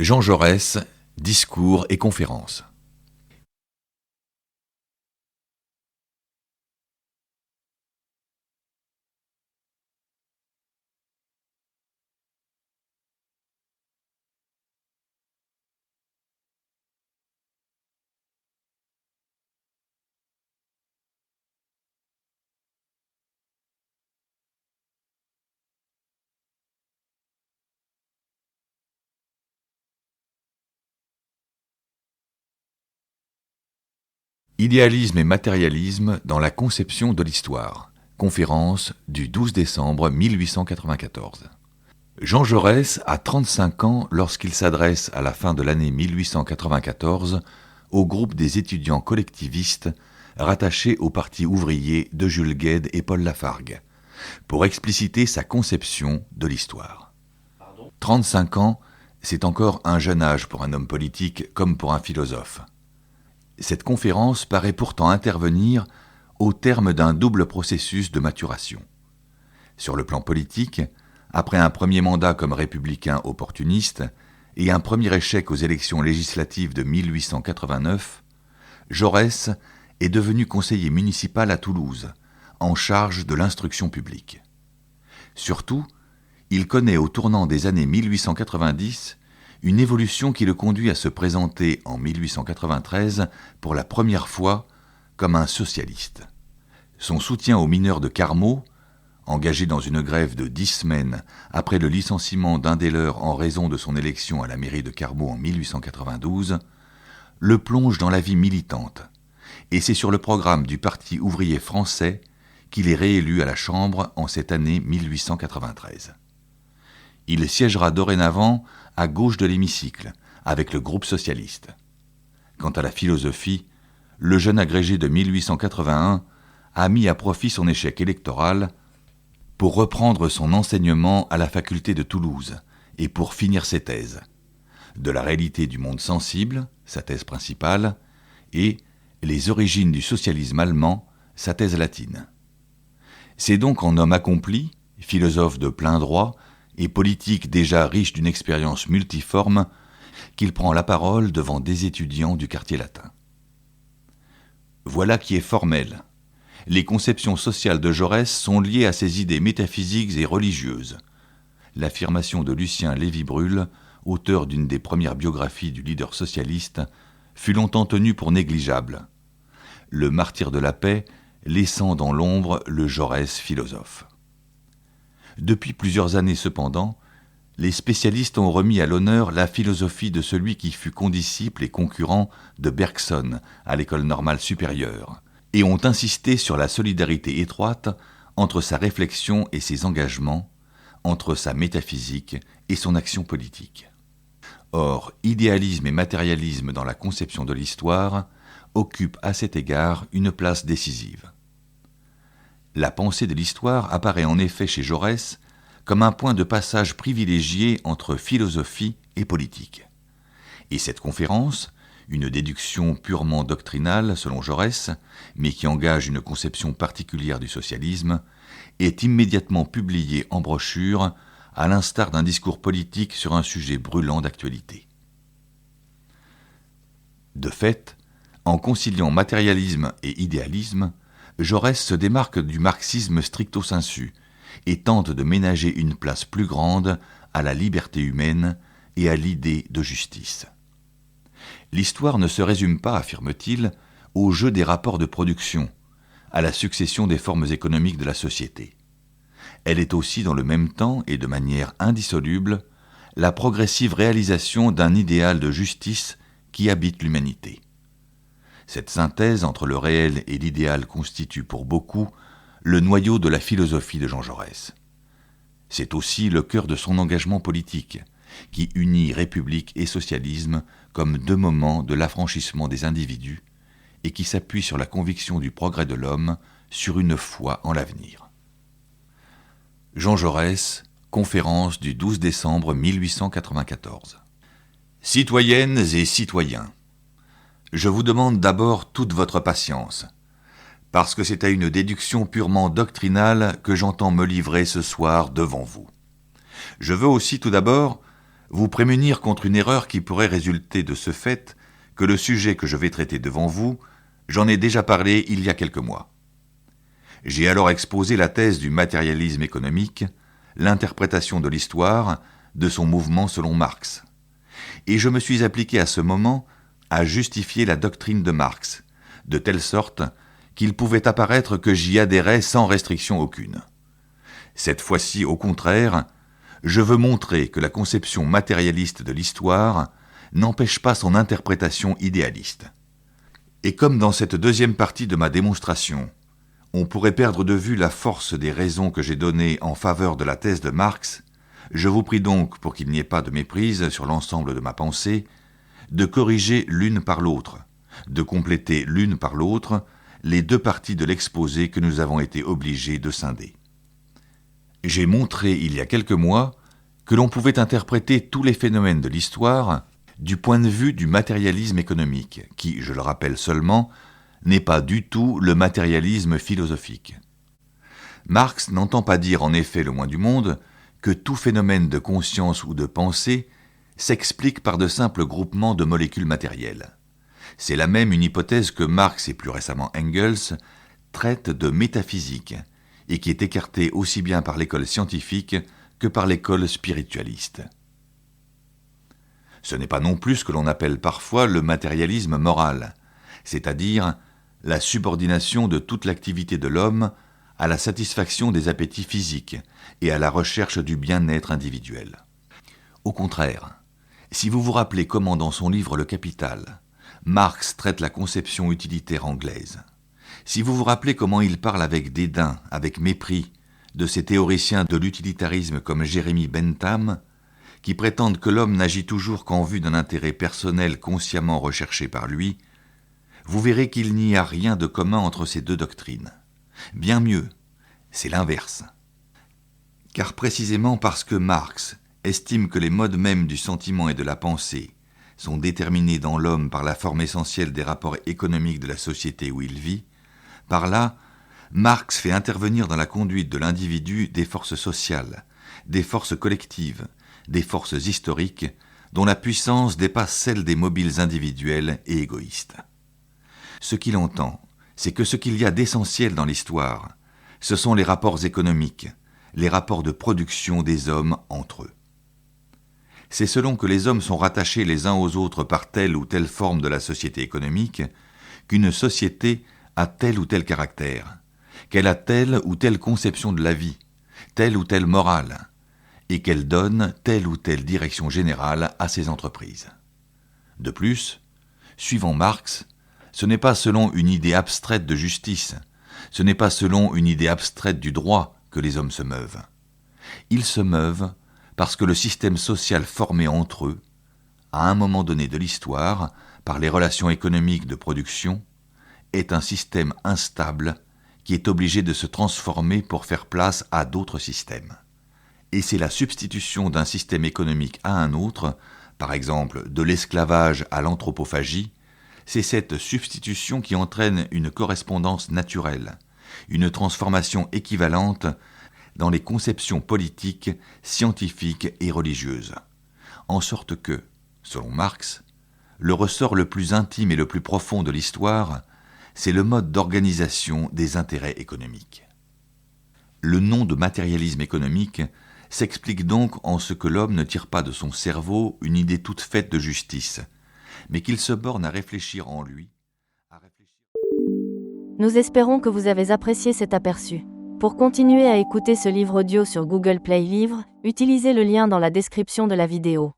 Jean Jaurès, discours et conférences. Idéalisme et matérialisme dans la conception de l'histoire. Conférence du 12 décembre 1894. Jean Jaurès a 35 ans lorsqu'il s'adresse à la fin de l'année 1894 au groupe des étudiants collectivistes rattachés au parti ouvrier de Jules Guesde et Paul Lafargue, pour expliciter sa conception de l'histoire. 35 ans, c'est encore un jeune âge pour un homme politique comme pour un philosophe. Cette conférence paraît pourtant intervenir au terme d'un double processus de maturation. Sur le plan politique, après un premier mandat comme républicain opportuniste et un premier échec aux élections législatives de 1889, Jaurès est devenu conseiller municipal à Toulouse, en charge de l'instruction publique. Surtout, il connaît au tournant des années 1890 une évolution qui le conduit à se présenter en 1893 pour la première fois comme un socialiste. Son soutien aux mineurs de Carmaux, engagé dans une grève de 10 semaines après le licenciement d'un des leurs en raison de son élection à la mairie de Carmaux en 1892, le plonge dans la vie militante, et c'est sur le programme du Parti ouvrier français qu'il est réélu à la Chambre en cette année 1893. Il siégera dorénavant à gauche de l'hémicycle, avec le groupe socialiste. Quant à la philosophie, le jeune agrégé de 1881 a mis à profit son échec électoral pour reprendre son enseignement à la faculté de Toulouse et pour finir ses thèses. De la réalité du monde sensible, sa thèse principale, et les origines du socialisme allemand, sa thèse latine. C'est donc en homme accompli, philosophe de plein droit, et politique déjà riche d'une expérience multiforme, qu'il prend la parole devant des étudiants du quartier latin. Voilà qui est formel. Les conceptions sociales de Jaurès sont liées à ses idées métaphysiques et religieuses. L'affirmation de Lucien Lévy-Bruhl, auteur d'une des premières biographies du leader socialiste, fut longtemps tenue pour négligeable. Le martyr de la paix laissant dans l'ombre le Jaurès philosophe. Depuis plusieurs années cependant, les spécialistes ont remis à l'honneur la philosophie de celui qui fut condisciple et concurrent de Bergson à l'École normale supérieure, et ont insisté sur la solidarité étroite entre sa réflexion et ses engagements, entre sa métaphysique et son action politique. Or, idéalisme et matérialisme dans la conception de l'histoire occupent à cet égard une place décisive. La pensée de l'histoire apparaît en effet chez Jaurès comme un point de passage privilégié entre philosophie et politique. Et cette conférence, une déduction purement doctrinale selon Jaurès, mais qui engage une conception particulière du socialisme, est immédiatement publiée en brochure, à l'instar d'un discours politique sur un sujet brûlant d'actualité. De fait, en conciliant matérialisme et idéalisme, Jaurès se démarque du marxisme stricto sensu et tente de ménager une place plus grande à la liberté humaine et à l'idée de justice. L'histoire ne se résume pas, affirme-t-il, au jeu des rapports de production, à la succession des formes économiques de la société. Elle est aussi, dans le même temps et de manière indissoluble, la progressive réalisation d'un idéal de justice qui habite l'humanité. Cette synthèse entre le réel et l'idéal constitue pour beaucoup le noyau de la philosophie de Jean Jaurès. C'est aussi le cœur de son engagement politique, qui unit république et socialisme comme deux moments de l'affranchissement des individus et qui s'appuie sur la conviction du progrès de l'homme, sur une foi en l'avenir. Jean Jaurès, conférence du 12 décembre 1894. Citoyennes et citoyens, je vous demande d'abord toute votre patience, parce que c'est à une déduction purement doctrinale que j'entends me livrer ce soir devant vous. Je veux aussi tout d'abord vous prémunir contre une erreur qui pourrait résulter de ce fait que le sujet que je vais traiter devant vous, j'en ai déjà parlé il y a quelques mois. J'ai alors exposé la thèse du matérialisme économique, l'interprétation de l'histoire, de son mouvement selon Marx. Et je me suis appliqué à ce moment à justifier la doctrine de Marx, de telle sorte qu'il pouvait apparaître que j'y adhérais sans restriction aucune. Cette fois-ci, au contraire, je veux montrer que la conception matérialiste de l'histoire n'empêche pas son interprétation idéaliste. Et comme dans cette deuxième partie de ma démonstration, on pourrait perdre de vue la force des raisons que j'ai données en faveur de la thèse de Marx, je vous prie donc, pour qu'il n'y ait pas de méprise sur l'ensemble de ma pensée, de corriger l'une par l'autre, de compléter l'une par l'autre les deux parties de l'exposé que nous avons été obligés de scinder. J'ai montré il y a quelques mois que l'on pouvait interpréter tous les phénomènes de l'histoire du point de vue du matérialisme économique, qui, je le rappelle seulement, n'est pas du tout le matérialisme philosophique. Marx n'entend pas dire en effet le moins du monde que tout phénomène de conscience ou de pensée s'explique par de simples groupements de molécules matérielles. C'est là même une hypothèse que Marx et plus récemment Engels traitent de métaphysique et qui est écartée aussi bien par l'école scientifique que par l'école spiritualiste. Ce n'est pas non plus ce que l'on appelle parfois le matérialisme moral, c'est-à-dire la subordination de toute l'activité de l'homme à la satisfaction des appétits physiques et à la recherche du bien-être individuel. Au contraire, si vous vous rappelez comment dans son livre Le Capital, Marx traite la conception utilitaire anglaise, si vous vous rappelez comment il parle avec dédain, avec mépris, de ces théoriciens de l'utilitarisme comme Jeremy Bentham, qui prétendent que l'homme n'agit toujours qu'en vue d'un intérêt personnel consciemment recherché par lui, vous verrez qu'il n'y a rien de commun entre ces deux doctrines. Bien mieux, c'est l'inverse. Car précisément parce que Marx estime que les modes mêmes du sentiment et de la pensée sont déterminés dans l'homme par la forme essentielle des rapports économiques de la société où il vit, par là, Marx fait intervenir dans la conduite de l'individu des forces sociales, des forces collectives, des forces historiques, dont la puissance dépasse celle des mobiles individuels et égoïstes. Ce qu'il entend, c'est que ce qu'il y a d'essentiel dans l'histoire, ce sont les rapports économiques, les rapports de production des hommes entre eux. C'est selon que les hommes sont rattachés les uns aux autres par telle ou telle forme de la société économique qu'une société a tel ou tel caractère, qu'elle a telle ou telle conception de la vie, telle ou telle morale, et qu'elle donne telle ou telle direction générale à ses entreprises. De plus, suivant Marx, ce n'est pas selon une idée abstraite de justice, ce n'est pas selon une idée abstraite du droit que les hommes se meuvent. Ils se meuvent parce que le système social formé entre eux, à un moment donné de l'histoire, par les relations économiques de production, est un système instable qui est obligé de se transformer pour faire place à d'autres systèmes. Et c'est la substitution d'un système économique à un autre, par exemple de l'esclavage à l'anthropophagie, c'est cette substitution qui entraîne une correspondance naturelle, une transformation équivalente dans les conceptions politiques, scientifiques et religieuses. En sorte que, selon Marx, le ressort le plus intime et le plus profond de l'histoire, c'est le mode d'organisation des intérêts économiques. Le nom de matérialisme économique s'explique donc en ce que l'homme ne tire pas de son cerveau une idée toute faite de justice, mais qu'il se borne à réfléchir en lui. Nous espérons que vous avez apprécié cet aperçu. Pour continuer à écouter ce livre audio sur Google Play Livres, utilisez le lien dans la description de la vidéo.